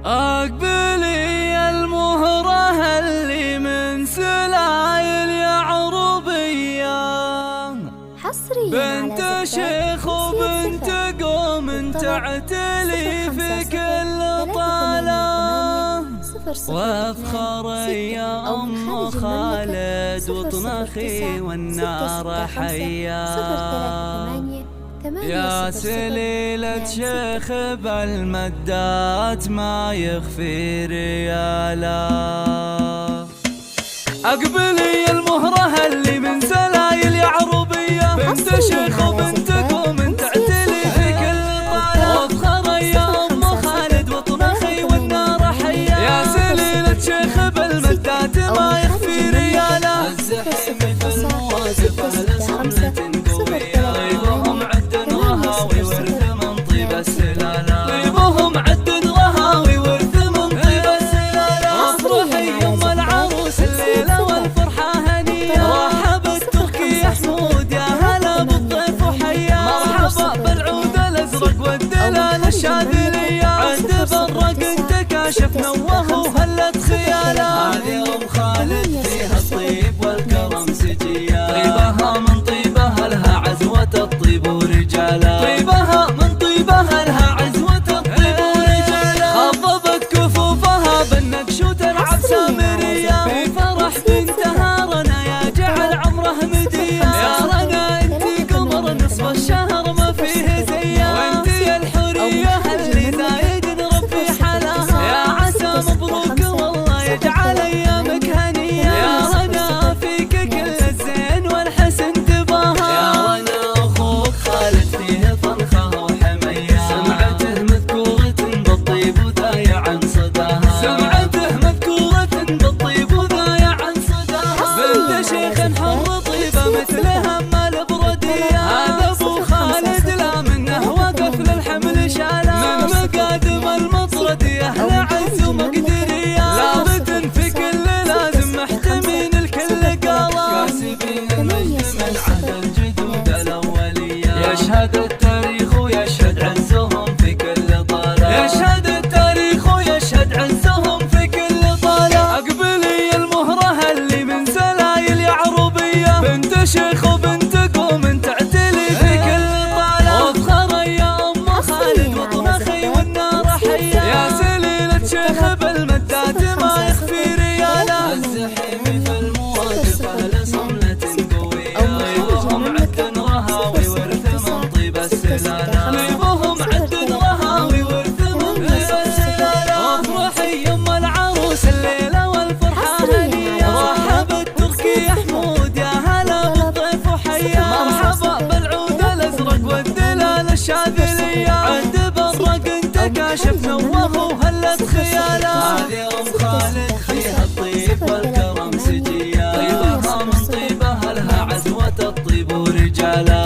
أقبلي المهرة اللي من سلايل يا عربية، بنت شيخ وبنت قوم تعتلي في كل طالة، وافخر يا أم خالد وطنخي والنار حيا، يا سليلة شيخ بالمدات ما يخفي ريالا. أقبلي المهرة اللي من سلايل يا عربية، بنت شيخ وبنت قوم تعتلي في كل طالة، وافخر يا أم خالد وطنخي والنار حيا، يا سليلة شيخ بالمدات ما يخفي ريالا. الزحيم في المواقف أهل صملة قوية، طيبهم عد رهاوي ورث من طيب السلالة، طيبهم عد رهاوي ورث من طيب السلالة. افرحي يم العروس الليلة والفرحة هنية، رحب التركي يا حمود يا هلا بالضيف وحيا، مرحبا بالعود الازرق والدلال الشاذلية، عند برق انت كاشف نوه وهلت خياله. هذه ام خالد فيها الطيب والكرم سجية، طيبها من طيبها لها عزوة الطيب ورجاله، طيبها من طيبها لها عزوة الطيب ورجاله. خضبت كفوفها بالنقش وتلعب سامرية، في فرح بنتها رنا يا جعل عمره مدية، يا رنا انتي قمر نصف الشهر ما فيه زيه، وانتي الحورية اللي زايد نربي حلاها، يا عسى مبروك والله يجعل ايامك هنية، يا رنا فيك كل الزين والحسن تباها، يا رنا اخوك خالد فيه طنخه وحمية، سمعته مذكورة بالطيب وذايع عن صداها، سمعته مذكورة بالطيب وذايع عن صداها. بنت شيخ حر طيبة مثلها ما البردية، هذا ابو خالد لا منه وقف للحمل شاله، من مقادم المطردية اهل عز ومقدرية، لابد في كل لازم محتمين الكل قاله، كاسبين المجد من عهد الجدود الاولية، يشهد التاريخ ويشهد عزهم في كل طالة، يشهد التاريخ ويشهد عزهم في كل طالة. أقبلي المهرة اللي من سلايل يا عربية، بنت شيخ وبنت قوم تعتلي في كل طالة، وافخر يا أم خالد وطنخي والنار حيا، يا سليلة شيخ بالمدات ما يخفي ريالا. الزحيم في المواقف أهل صملة قوية، طيبهم عد رهاوي ورث من طيب السلالة، طيبهم عد رهاوي ورث من طيب السلالة. افرحي يم العروس الليلة والفرحة هنية، رحب التركي يا حمود يا هلا بالضيف وحيا، مرحبا بالعود الازرق والدلال الشاذلية، عند برق انت كاشف نوه وهلت خياله. هذه ام خالد فيها الطيب والكرم سجية، طيبها من طيبها لها عزوة الطيب ورجاله.